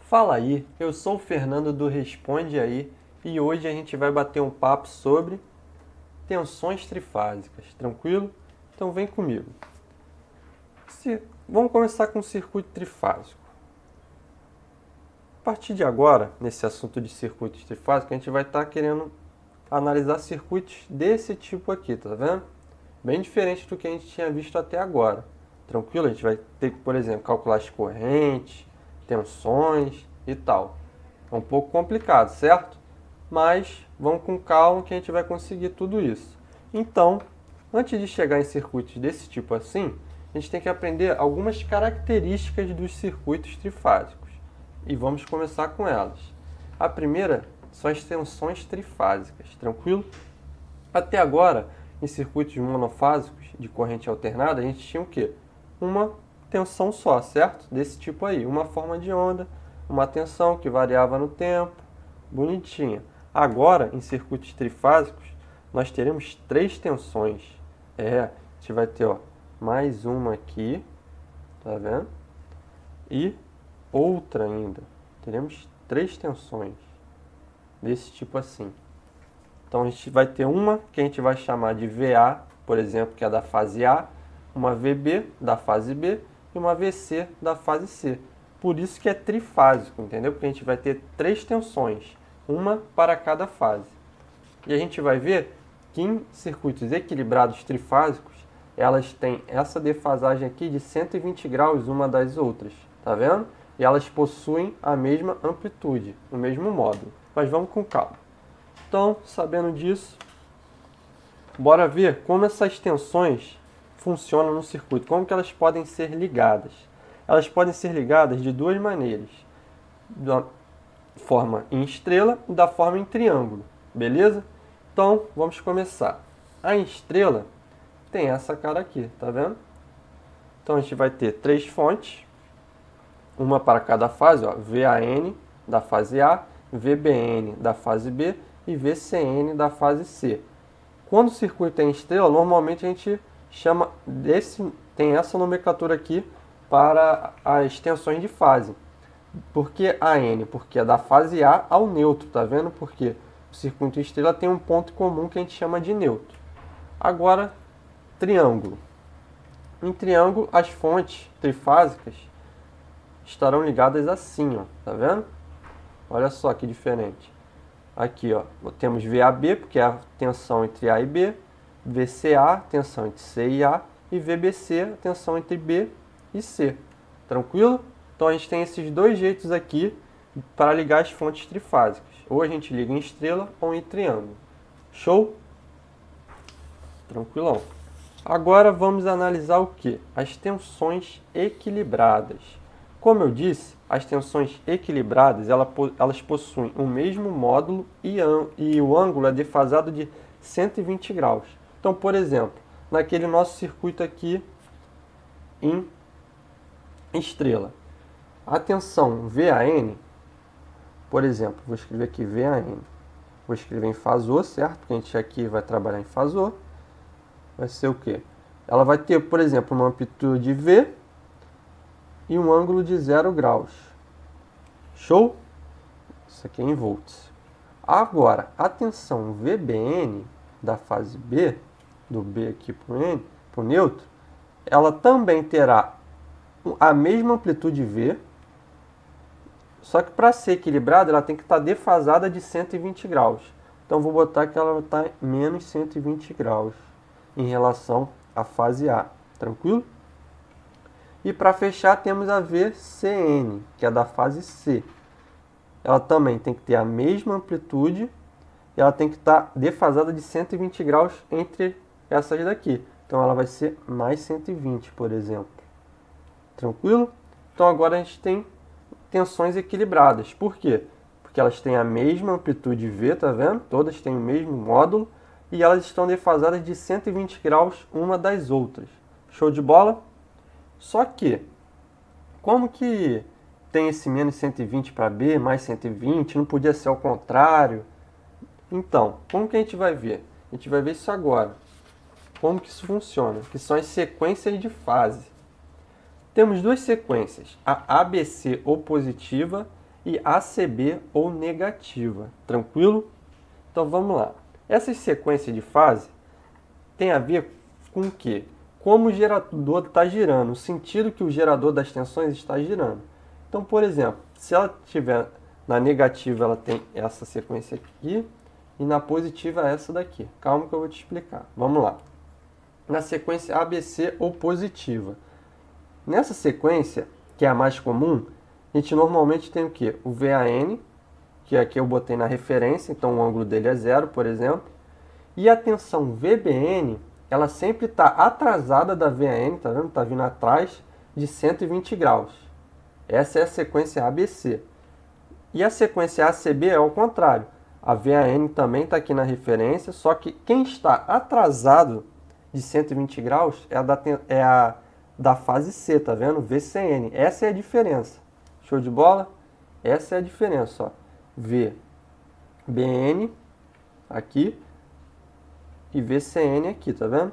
Fala aí, eu sou o Fernando do Responde Aí e hoje a gente vai bater um papo sobre tensões trifásicas, tranquilo? Então vem comigo. Vamos começar com o circuito trifásico. A partir de agora, nesse assunto de circuitos trifásicos, a gente vai estar querendo analisar circuitos desse tipo aqui, tá vendo? Bem diferente do que a gente tinha visto até agora. Tranquilo? A gente vai ter que, por exemplo, calcular as correntes, tensões e tal. É um pouco complicado, certo? Mas vamos com calma que a gente vai conseguir tudo isso. Então, antes de chegar em circuitos desse tipo assim, a gente tem que aprender algumas características dos circuitos trifásicos. E vamos começar com elas. A primeira são as tensões trifásicas, tranquilo? Até agora, em circuitos monofásicos de corrente alternada, a gente tinha o quê? Uma tensão só, certo? Desse tipo aí, uma forma de onda, uma tensão que variava no tempo, bonitinha. Agora, em circuitos trifásicos, nós teremos três tensões. A gente vai ter mais uma aqui, tá vendo? E outra ainda. Teremos três tensões desse tipo assim. Então a gente vai ter uma que a gente vai chamar de VA, por exemplo, que é da fase A, uma VB da fase B e uma VC da fase C. Por isso que é trifásico, entendeu? Porque a gente vai ter três tensões, uma para cada fase. E a gente vai ver que em circuitos equilibrados trifásicos, elas têm essa defasagem aqui de 120 graus uma das outras, tá vendo? E elas possuem a mesma amplitude, o mesmo módulo. Mas vamos com calma. Então, sabendo disso, bora ver como essas tensões funcionam no circuito, como que elas podem ser ligadas. Elas podem ser ligadas de duas maneiras, da forma em estrela e da forma em triângulo, beleza? Então, vamos começar. A estrela tem essa cara aqui, tá vendo? Então, a gente vai ter três fontes, uma para cada fase, VAN da fase A, VBN da fase B e VCN da fase C. Quando o circuito é em estrela, normalmente a gente chama tem essa nomenclatura aqui para as tensões de fase. Por que AN? Porque é da fase A ao neutro, tá vendo? Porque o circuito em estrela tem um ponto comum que a gente chama de neutro. Agora, triângulo. Em triângulo, as fontes trifásicas estarão ligadas assim, tá vendo? Olha só que diferente. Aqui, temos VAB, porque é a tensão entre A e B, VCA, tensão entre C e A, e VBC, a tensão entre B e C. Tranquilo? Então a gente tem esses dois jeitos aqui para ligar as fontes trifásicas. Ou a gente liga em estrela ou em triângulo. Show? Tranquilão. Agora vamos analisar o que? As tensões equilibradas. Como eu disse, as tensões equilibradas elas possuem o mesmo módulo e o ângulo é defasado de 120 graus. Então, por exemplo, naquele nosso circuito aqui em estrela, a tensão VAN, por exemplo, vou escrever aqui VAN, vou escrever em fasor, certo? Porque a gente aqui vai trabalhar em fasor. Vai ser o quê? Ela vai ter, por exemplo, uma amplitude V e um ângulo de 0 graus. Show? Isso aqui é em volts. Agora, a tensão VBN da fase B, do B aqui para o N, para o neutro, ela também terá a mesma amplitude V, só que para ser equilibrada ela tem que estar defasada de 120 graus. Então vou botar que ela está menos 120 graus em relação à fase A. Tranquilo? E para fechar temos a VCN, que é da fase C. Ela também tem que ter a mesma amplitude e ela tem que estar defasada de 120 graus entre essas daqui. Então ela vai ser mais 120, por exemplo. Tranquilo? Então agora a gente tem tensões equilibradas. Por quê? Porque elas têm a mesma amplitude V, tá vendo? Todas têm o mesmo módulo e elas estão defasadas de 120 graus uma das outras. Show de bola? Só que, como que tem esse menos 120 para B, mais 120, não podia ser ao contrário? Então, como que a gente vai ver? A gente vai ver isso agora. Como que isso funciona? Que são as sequências de fase. Temos duas sequências, a ABC opositiva e ACB ou negativa. Tranquilo? Então vamos lá. Essas sequências de fase tem a ver com o quê? Como o gerador está girando, o sentido que o gerador das tensões está girando. Então, por exemplo, se ela estiver na negativa, ela tem essa sequência aqui, e na positiva essa daqui. Calma que eu vou te explicar. Vamos lá. Na sequência ABC ou positiva. Nessa sequência, que é a mais comum, a gente normalmente tem o quê? O VAN, que aqui eu botei na referência, então o ângulo dele é 0, por exemplo. E a tensão VBN, ela sempre está atrasada da VAN, tá vendo? Está vindo atrás de 120 graus. Essa é a sequência ABC. E a sequência ACB é ao contrário. A VAN também está aqui na referência, só que quem está atrasado de 120 graus é a da fase C, tá vendo? VCN. Essa é a diferença. Show de bola? Essa é a diferença, ó. VBN aqui e VCN aqui, tá vendo?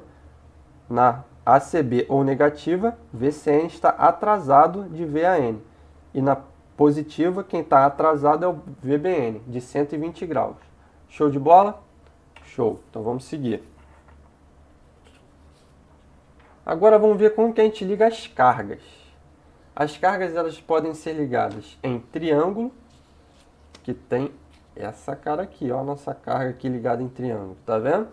Na ACB ou negativa, VCN está atrasado de VAN. E na positiva, quem está atrasado é o VBN, de 120 graus. Show de bola? Show. Então vamos seguir. Agora vamos ver como que a gente liga as cargas. As cargas elas podem ser ligadas em triângulo, que tem essa cara aqui, ó, a nossa carga aqui ligada em triângulo, tá vendo?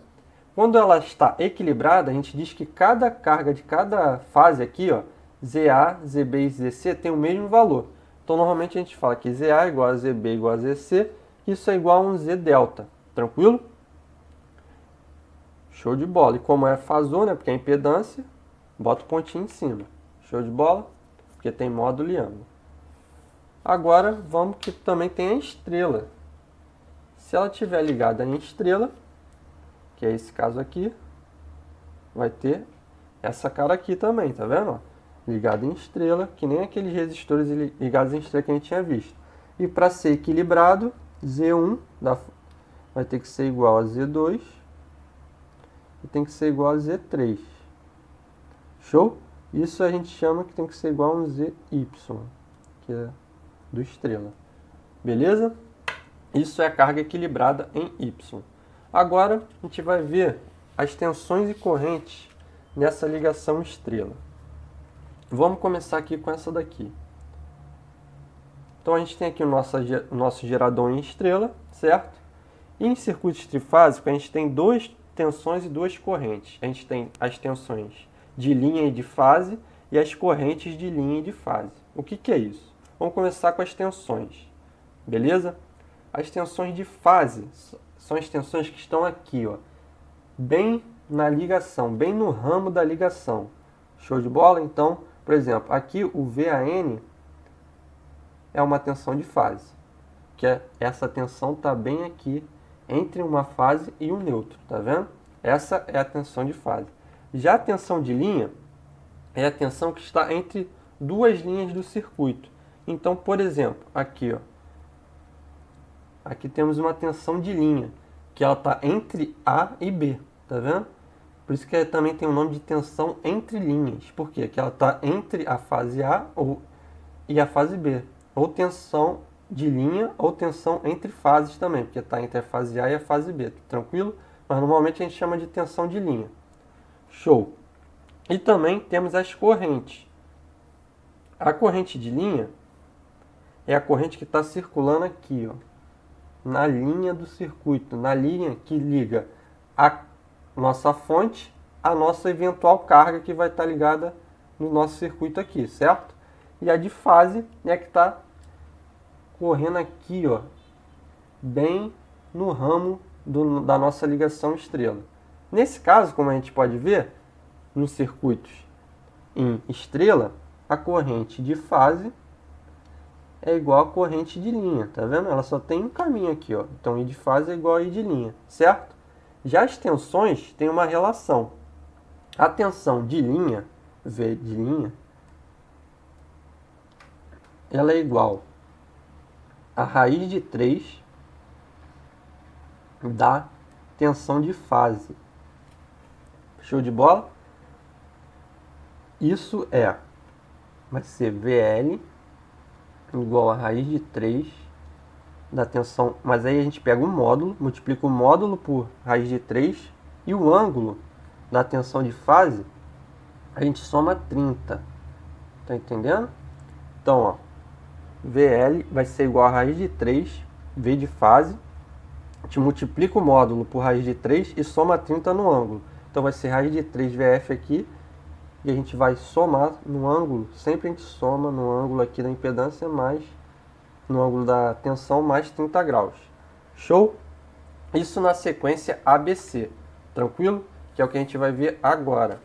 Quando ela está equilibrada, a gente diz que cada carga de cada fase aqui, ó, ZA, ZB e ZC tem o mesmo valor. Então, normalmente a gente fala que ZA é igual a ZB igual a ZC, isso é igual a um Z delta. Tranquilo? Show de bola. E como é fasor, né, porque é impedância, bota o pontinho em cima. Show de bola? Porque tem módulo e ângulo. Agora, vamos que também tem a estrela. Se ela estiver ligada em estrela, que é esse caso aqui, vai ter essa cara aqui também, tá vendo? Ligado em estrela, que nem aqueles resistores ligados em estrela que a gente tinha visto. E para ser equilibrado, Z1 vai ter que ser igual a Z2 e tem que ser igual a Z3. Show? Isso a gente chama que tem que ser igual a um ZY, que é do estrela. Beleza? Isso é a carga equilibrada em Y. Agora, a gente vai ver as tensões e correntes nessa ligação estrela. Vamos começar aqui com essa daqui. Então, a gente tem aqui o nosso gerador em estrela, certo? E em circuito trifásico, a gente tem duas tensões e duas correntes. A gente tem as tensões de linha e de fase e as correntes de linha e de fase. O que é isso? Vamos começar com as tensões, beleza? As tensões de fase são as tensões que estão aqui, ó, bem na ligação, bem no ramo da ligação. Show de bola? Então, por exemplo, aqui o VAN é uma tensão de fase, que essa tensão está bem aqui entre uma fase e um neutro, tá vendo? Essa é a tensão de fase. Já a tensão de linha é a tensão que está entre duas linhas do circuito. Então, por exemplo, aqui, ó, aqui temos uma tensão de linha, que ela está entre A e B, tá vendo? Por isso que também tem o nome de tensão entre linhas. Por quê? Porque ela está entre a fase A e a fase B. Ou tensão de linha, ou tensão entre fases também, porque está entre a fase A e a fase B. Tranquilo? Mas normalmente a gente chama de tensão de linha. Show! E também temos as correntes. A corrente de linha é a corrente que está circulando aqui, ó, na linha do circuito, na linha que liga a nossa fonte à nossa eventual carga que vai estar ligada no nosso circuito aqui, certo? E a de fase é a que está correndo aqui, ó, bem no ramo da nossa ligação estrela. Nesse caso, como a gente pode ver, nos circuitos em estrela, a corrente de fase é igual a corrente de linha, tá vendo? Ela só tem um caminho aqui, ó. Então, I de fase é igual a I de linha, certo? Já as tensões têm uma relação. A tensão de linha, V de linha, ela é igual a raiz de 3 da tensão de fase. Show de bola? Isso vai ser VL igual a raiz de 3 da tensão, mas aí a gente pega o módulo, multiplica o módulo por raiz de 3 e o ângulo da tensão de fase a gente soma 30. Tá entendendo? Então, ó, VL vai ser igual a raiz de 3, V de fase, a gente multiplica o módulo por raiz de 3 e soma 30 no ângulo. Então vai ser raiz de 3 VF aqui, e a gente vai somar no ângulo, sempre a gente soma no ângulo aqui da impedância mais no ângulo da tensão mais 30 graus. Show? Isso na sequência ABC. Tranquilo? Que é o que a gente vai ver agora.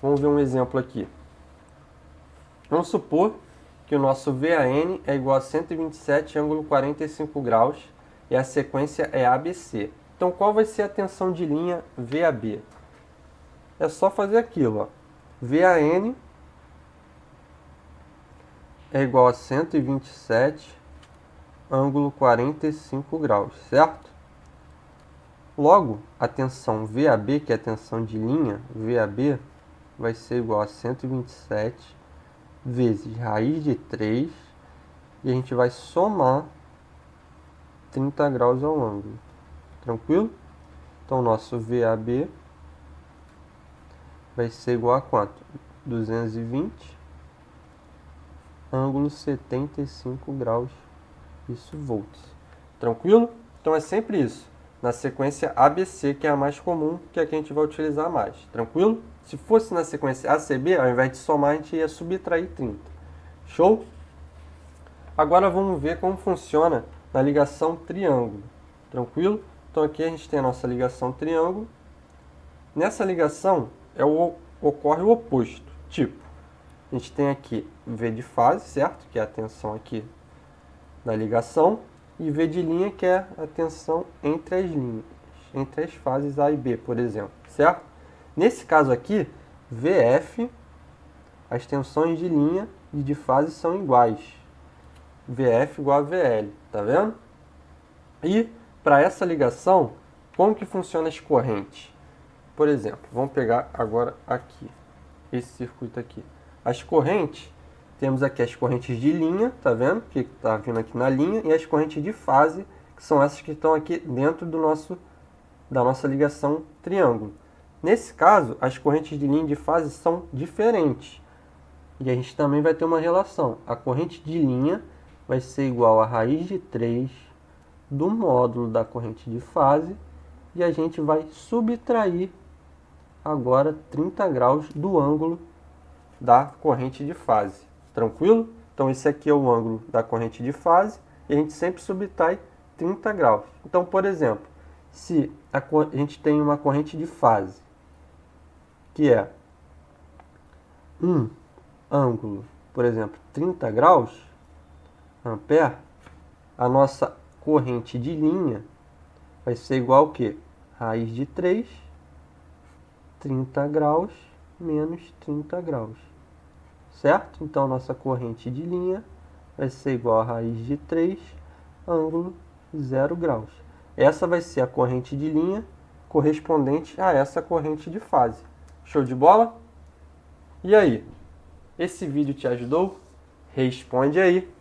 Vamos ver um exemplo aqui. Vamos supor que o nosso VAN é igual a 127 ângulo 45 graus e a sequência é ABC. Então qual vai ser a tensão de linha VAB? É só fazer aquilo, ó. VAN é igual a 127 ângulo 45 graus, certo? Logo, a tensão VAB, que é a tensão de linha, VAB, vai ser igual a 127 vezes raiz de 3, e a gente vai somar 30 graus ao ângulo. Tranquilo? Então, nosso VAB vai ser igual a quanto? 220 ângulo 75 graus, isso volts. Tranquilo? Então é sempre isso. Na sequência ABC, que é a mais comum, que é a que a gente vai utilizar mais. Tranquilo? Se fosse na sequência ACB, ao invés de somar, a gente ia subtrair 30. Show? Agora vamos ver como funciona na ligação triângulo. Tranquilo? Então aqui a gente tem a nossa ligação triângulo. Nessa ligação ocorre o oposto. Tipo, a gente tem aqui V de fase, certo? Que é a tensão aqui da ligação. E V de linha, que é a tensão entre as linhas, entre as fases A e B, por exemplo, certo? Nesse caso aqui, VF, as tensões de linha e de fase são iguais. VF igual a VL, tá vendo? E para essa ligação, como que funciona as correntes? Por exemplo, vamos pegar agora aqui, esse circuito aqui. As correntes, temos aqui as correntes de linha, tá vendo? Que está vindo aqui na linha, e as correntes de fase, que são essas que estão aqui dentro da nossa ligação triângulo. Nesse caso, as correntes de linha e de fase são diferentes. E a gente também vai ter uma relação. A corrente de linha vai ser igual a raiz de 3 do módulo da corrente de fase, e a gente vai subtrair agora 30 graus do ângulo da corrente de fase. Tranquilo? Então esse aqui é o ângulo da corrente de fase e a gente sempre subtrai 30 graus. Então, por exemplo, se a gente tem uma corrente de fase que é um ângulo, por exemplo, 30 graus, ampere, a nossa corrente de linha vai ser igual ao quê? Raiz de 3, 30 graus menos 30 graus. Certo? Então, nossa corrente de linha vai ser igual a raiz de 3, ângulo 0 graus. Essa vai ser a corrente de linha correspondente a essa corrente de fase. Show de bola? E aí? Esse vídeo te ajudou? Responde aí!